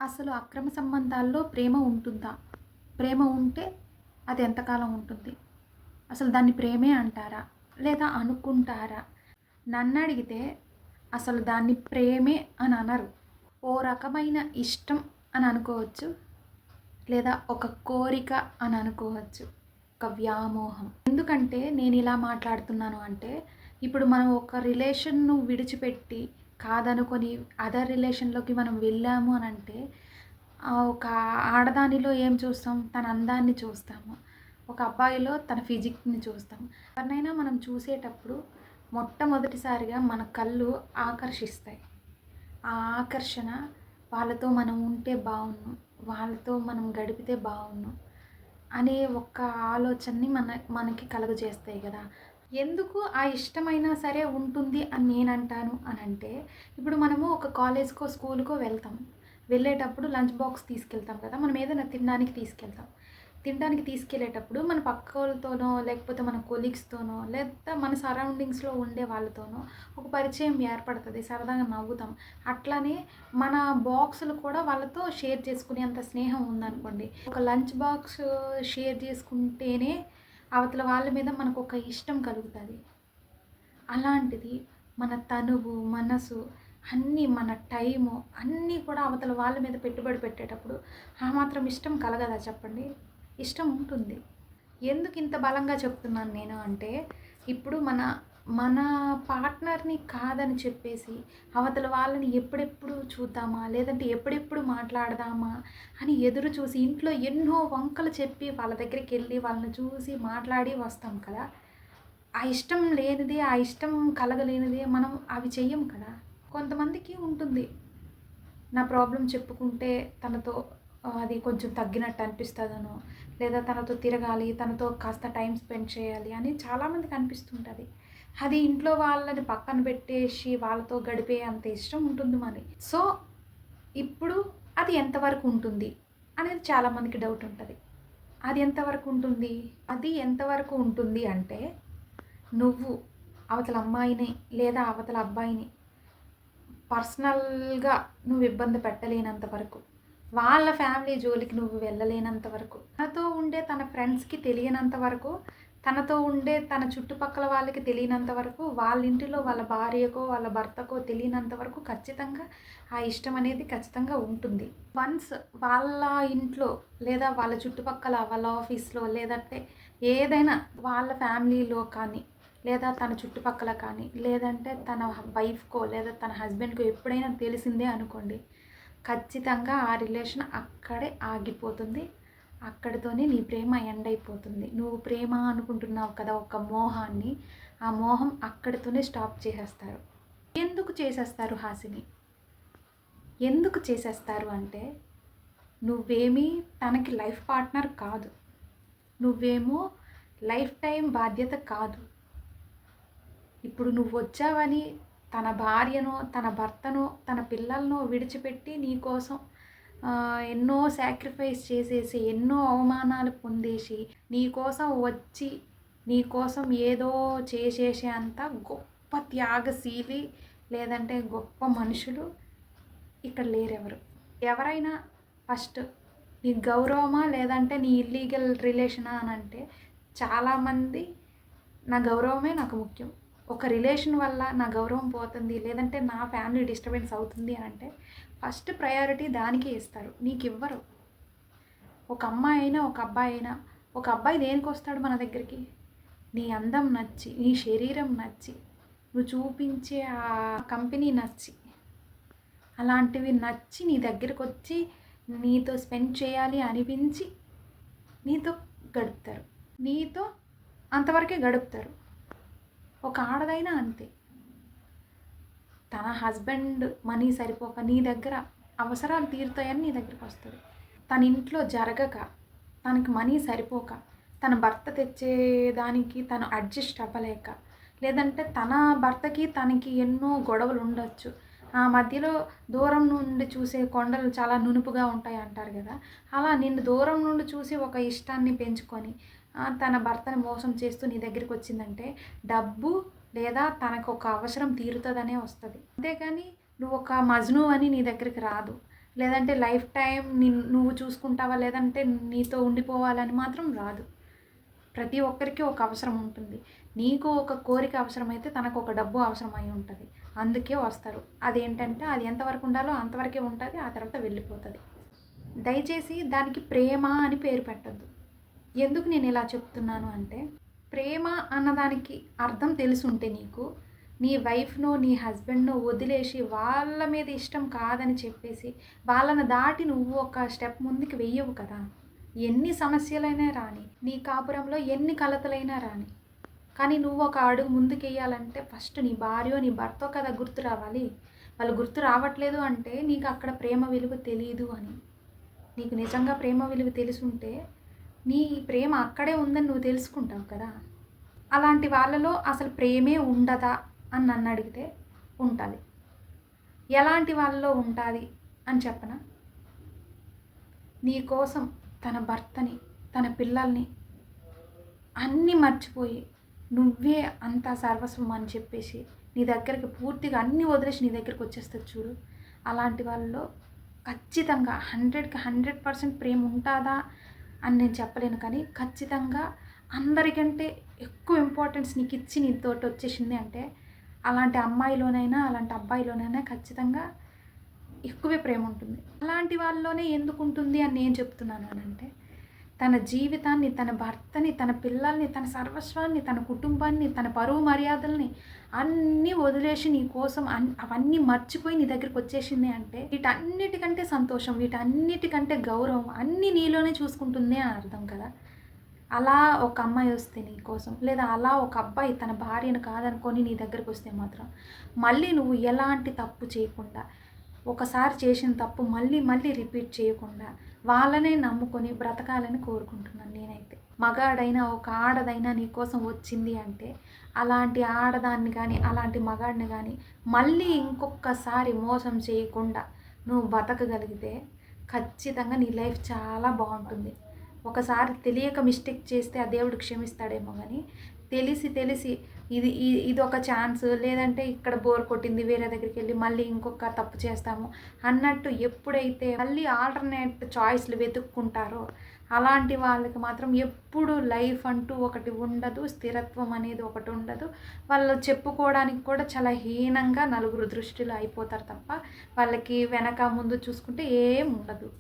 అసలు అక్రమ సంబంధాల్లో ప్రేమ ఉంటుందా? ప్రేమ ఉంటే అది ఎంతకాలం ఉంటుంది? అసలు దాన్ని ప్రేమే అంటారా? లేదా అనుకుంటారా? నన్నడిగితే అసలు దాన్ని ప్రేమే అని అనరు. ఓ రకమైన ఇష్టం అని అనుకోవచ్చు. లేదా ఒక కోరిక అని అనుకోవచ్చు. ఒక వ్యామోహం. ఎందుకంటే నేనిలా మాట్లాడుతున్నాను అంటే, ఇప్పుడు మనం ఒక రిలేషన్‌ను విడిచిపెట్టి, కాదనుకొని అదర్ రిలేషన్‌లోకి మనం వెళ్ళాము అనంటే, ఒక ఆడదానిలో ఏం చూస్తాం? తన అందాన్ని చూస్తాము. ఒక అబ్బాయిలో తన ఫిజిక్‌ని చూస్తాం. ఎవరినైనా మనం చూసేటప్పుడు మొట్టమొదటిసారిగా మన కళ్ళు ఆకర్షిస్తాయి. ఆ ఆకర్షణ వాళ్ళతో మనం ఉంటే బావున్ను, వాళ్ళతో మనం గడిపితే బావున్ను అనే ఒక్క ఆలోచనని మనకి కలుగజేస్తాయి గదా! ఎందుకు ఆ ఇష్టమైనా సరే ఉంటుంది అని నేనంటాను అనంటే, ఇప్పుడు మనము ఒక కాలేజ్‌కో, స్కూలుకో వెళ్తాం. వెళ్ళేటప్పుడు లంచ్ బాక్స్ తీసుకెళ్తాం కదా! మనం ఏదైనా తినడానికి తీసుకెళ్తాం. తినడానికి తీసుకెళ్ళేటప్పుడు మన పక్కోళ్ళతోనో, లేకపోతే మన కొలీగ్స్‌తోనో, లేదా మన సరౌండింగ్స్‌లో ఉండే వాళ్ళతోనో ఒక పరిచయం ఏర్పడతది. సరదాగా నవ్వుతాం. అట్లానే మన బాక్సులు కూడా వాళ్ళతో షేర్ చేసుకునేంత స్నేహం ఉందనుకోండి. ఒక లంచ్ బాక్స్ షేర్ చేసుకుంటేనే అవతల వాళ్ళ మీద మనకొక ఇష్టం కలుగుతది. అలాంటిది మన తనువు, మనసు అన్నీ మన టైము అన్నీ కూడా అవతల వాళ్ళ మీద పెట్టుబడి పెట్టేటప్పుడు ఆ మాత్రం ఇష్టం కలగదా చెప్పండి? ఇష్టం ఉంటుంది. ఎందుకింత బలంగా చెప్తున్నాను నేను అంటే, ఇప్పుడు మన మన పార్ట్నర్‌ని కాదని చెప్పేసి, అవతల వాళ్ళని ఎప్పుడెప్పుడు చూద్దామా? లేదంటే ఎప్పుడెప్పుడు మాట్లాడదామా? అని ఎదురు చూసి ఇంట్లో ఎన్నో వంకలు చెప్పి వాళ్ళ దగ్గరికెళ్ళి వాళ్ళని చూసి మాట్లాడి వస్తాం కదా! ఆ ఇష్టం లేనిదే, ఆ ఇష్టం కలగలేనిదే మనం అవి చెయ్యం కదా! కొంతమందికి ఉంటుంది. నా ప్రాబ్లమ్ చెప్పుకుంటే తనతో అది కొంచెం తగ్గినట్టు అనిపిస్తదనో, లేదా తనతో తిరగాలి, తనతో కాస్త టైమ్ స్పెండ్ చేయాలి అని చాలామందికి అనిపిస్తుంటది. అది ఇంట్లో వాళ్ళని పక్కన పెట్టేసి వాళ్ళతో గడిపే అంత ఇష్టం ఉంటుంది మరి. సో, ఇప్పుడు అది ఎంతవరకు ఉంటుంది అనేది చాలామందికి డౌట్ ఉంటది. అది ఎంతవరకు ఉంటుంది? అది ఎంతవరకు ఉంటుంది అంటే, నువ్వు అవతల అమ్మాయిని లేదా అవతల అబ్బాయిని పర్సనల్‌గా నువ్వు ఇబ్బంది పెట్టలేనంత వరకు. వాళ్ళ ఫ్యామిలీ జోలికి నువ్వు వెళ్ళలేనంత వరకు. తనతో ఉండే తన ఫ్రెండ్స్‌కి తెలియనంత వరకు, తనతో ఉండే తన చుట్టుపక్కల వాళ్ళకి తెలియనంత వరకు, వాళ్ళ ఇంటిలో వాళ్ళ భార్యకో, వాళ్ళ భర్తకో తెలియనంత వరకు ఖచ్చితంగా ఆ ఇష్టం అనేది ఖచ్చితంగా ఉంటుంది. వన్స్ వాళ్ళ ఇంట్లో లేదా వాళ్ళ చుట్టుపక్కల వాళ్ళ ఆఫీస్‌లో లేదంటే ఏదైనా వాళ్ళ ఫ్యామిలీలో కానీ లేదా తన చుట్టుపక్కల కానీ, లేదంటే తన వైఫ్‌కో లేదా తన హస్బెండ్‌కో ఎప్పుడైనా తెలిసిందే అనుకోండి. ఖచ్చితంగా ఆ రిలేషన్ అక్కడే ఆగిపోతుంది. అక్కడితోనే నీ ప్రేమ ఎండ్ అయిపోతుంది. నువ్వు ప్రేమ అనుకుంటున్నావు కదా! ఒక మోహాన్ని, ఆ మోహం అక్కడితోనే స్టాప్ చేసేస్తారు. ఎందుకు చేసేస్తారు హాసిని? ఎందుకు చేసేస్తారు అంటే, నువ్వేమీ తనకి లైఫ్ పార్ట్నర్ కాదు. నువ్వేమో లైఫ్ టైమ్ బాధ్యత కాదు. ఇప్పుడు నువ్వొచ్చావని తన భార్యనో, తన భర్తనో, తన పిల్లలనో విడిచిపెట్టి నీకోసం ఎన్నో సాక్రిఫైస్ చేసేసి, ఎన్నో అవమానాలు పొందేసి, నీకోసం వచ్చి, నీకోసం ఏదో చేసేసే అంత గొప్ప త్యాగశీలి లేదంటే గొప్ప మనుషులు ఇక్కడ లేరెవరు. ఎవరైనా ఫస్ట్ నీ గౌరవమా? లేదంటే నీ ఇల్లీగల్ రిలేషనా అనంటే చాలామంది నా గౌరవమే నాకు ముఖ్యం. ఒక రిలేషన్ వల్ల నా గౌరవం పోతుంది, లేదంటే నా ఫ్యామిలీ డిస్టర్బెన్స్ అవుతుంది అనంటే ఫస్ట్ ప్రయారిటీ దానికే ఇస్తారు. నీకివ్వరు. ఒక అమ్మాయి అయినా, ఒక అబ్బాయి అయినా, ఒక అబ్బాయి దేనికొస్తాడు మన దగ్గరికి? నీ అందం నచ్చి, నీ శరీరం నచ్చి, నువ్వు చూపించే ఆ కంపెనీ నచ్చి, అలాంటివి నచ్చి నీ దగ్గరకొచ్చి నీతో స్పెండ్ చేయాలి అనిపించి నీతో గడుపుతారు. నీతో అంతవరకే గడుపుతారు. ఒక ఆడదైనా అంతే. తన హస్బెండ్ మనీ సరిపోక నీ దగ్గర అవసరాలు తీరుతాయని నీ దగ్గరకొస్తది. తన ఇంట్లో జరగక, తనకి మనీ సరిపోక, తన భర్త తెచ్చేదానికి తను అడ్జస్ట్ అవ్వలేక, లేదంటే తన భర్తకి తనకి ఎన్నో గొడవలుండొచ్చు. ఆ మధ్యలో దూరం నుండి చూసే కొండలు చాలా నునుపుగా ఉంటాయి అంటారు గదా! అలా నిన్ను దూరం నుండి చూసి ఒక ఇష్టాన్ని పెంచుకొని, తన భర్తని మోసం చేస్తూ నీ దగ్గరికొచ్చిందంటే డబ్బు లేదా తనకొక అవసరం తీరుతదనే వస్తది. అంతేగాని నువ్వొక మజ్ను అని నీ దగ్గరికి రాదు. లేదంటే లైఫ్ టైం నువ్వు చూసుకుంటావా, లేదంటే నీతో ఉండిపోవాలని మాత్రం రాదు. ప్రతి ఒక్కరికి ఒక అవసరం ఉంటుంది. నీకు ఒక కోరిక అవసరమైతే తనకు ఒక డబ్బు అవసరమై ఉంటుంది. అందుకే వస్తారు. అదేంటంటే అది ఎంతవరకు ఉండాలో అంతవరకే ఉంటుంది. ఆ తర్వాత వెళ్ళిపోతుంది. దయచేసి దానికి ప్రేమ అని పేరు పెట్టద్దు. ఎందుకు నేను ఇలా చెప్తున్నాను అంటే, ప్రేమ అన్నదానికి అర్థం తెలుసుంటే నీకు, నీ వైఫ్‌నో, నీ హస్బెండ్‌నో వదిలేసి వాళ్ళ మీద ఇష్టం కాదని చెప్పేసి, వాళ్ళని దాటి నువ్వు ఒక స్టెప్ ముందుకు వెయ్యవు కదా! ఎన్ని సమస్యలైనా రాని, నీ కాపురంలో ఎన్ని కలతలైనా రాని, కానీ నువ్వు ఒక అడుగు ముందుకెయ్యాలంటే ఫస్ట్ నీ భార్యో, నీ భర్తో కదా గుర్తు రావాలి. వాళ్ళు గుర్తు రావట్లేదు అంటే నీకు అక్కడ ప్రేమ విలువ తెలీదు అని. నీకు నిజంగా ప్రేమ విలువ తెలిసుంటే, నీ ప్రేమ అక్కడే ఉందని నువ్వు తెలుసుకుంటావు కదా! అలాంటి వాళ్ళలో అసలు ప్రేమే ఉండదా అని నన్ను అడిగితే ఉంటది. ఎలాంటి వాళ్ళలో ఉంటాది అని చెప్పనా? నీ కోసం తన భర్తని, తన పిల్లల్ని అన్నీ మర్చిపోయి, నువ్వే అంతా సర్వస్వం అని చెప్పేసి, నీ దగ్గరికి పూర్తిగా అన్నీ వదిలేసి నీ దగ్గరికి వచ్చేస్తది చూడు. అలాంటి వాళ్ళలో ఖచ్చితంగా 100కి 100% ప్రేమ ఉంటాదా అని నేను చెప్పలేను, కానీ ఖచ్చితంగా అందరికంటే ఎక్కువ ఇంపార్టెన్స్ నీకిచ్చి నీతోటి వచ్చేసింది అంటే, అలాంటి అమ్మాయిలోనైనా, అలాంటి అబ్బాయిలోనైనా ఖచ్చితంగా ఎక్కువే ప్రేమ ఉంటుంది. అలాంటి వాళ్ళలోనే ఎందుకుంటుంది అని నేను చెప్తున్నాను అనంటే, తన జీవితాన్ని, తన భర్తని, తన పిల్లల్ని, తన సర్వస్వాన్ని, తన కుటుంబాన్ని, తన పరువు మర్యాదల్ని అన్నీ వదిలేసి నీ కోసం అవన్నీ మర్చిపోయి నీ దగ్గరికి వచ్చేసింది అంటే, వీటన్నిటికంటే సంతోషం, వీటన్నిటికంటే గౌరవం అన్నీ నీలోనే చూసుకుంటుంది అని అర్థం కదా! అలా ఒక అమ్మాయి వస్తే నీ కోసం, లేదా అలా ఒక అబ్బాయి తన భార్యను కాదనుకొని నీ దగ్గరికి వస్తే మాత్రం, మళ్ళీ నువ్వు ఎలాంటి తప్పు చేయకుండా, ఒకసారి చేసిన తప్పు మళ్ళీ మళ్ళీ రిపీట్ చేయకుండా వాళ్ళనే నమ్ముకొని బ్రతకాలని కోరుకుంటున్నాను నేనైతే. మగాడైనా ఒక ఆడదైనా నీ కోసం వచ్చింది అంటే, అలాంటి ఆడదాన్ని కానీ, అలాంటి మగాడిని కానీ మళ్ళీ ఇంకొకసారి మోసం చేయకుండా నువ్వు బతకగలిగితే ఖచ్చితంగా నీ లైఫ్ చాలా బాగుంటుంది. ఒకసారి తెలియక మిస్టేక్ చేస్తే ఆ దేవుడు క్షమిస్తాడేమో కానీ, తెలిసి ఇదొక ఛాన్స్, లేదంటే ఇక్కడ బోర్ కొట్టింది వేరే దగ్గరికి వెళ్ళి మళ్ళీ ఇంకొక తప్పు చేస్తాము అన్నట్టు ఎప్పుడైతే మళ్ళీ ఆల్టర్నేట్ చాయిస్లు వెతుక్కుంటారో, అలాంటి వాళ్ళకి మాత్రం ఎప్పుడు లైఫ్ అంటూ ఒకటి ఉండదు, స్థిరత్వం అనేది ఒకటి ఉండదు. వాళ్ళు చెప్పుకోవడానికి కూడా చాలా హీనంగా నలుగురు దృష్టిలో అయిపోతారు తప్ప, వాళ్ళకి వెనక ముందు చూసుకుంటే ఏం ఉండదు.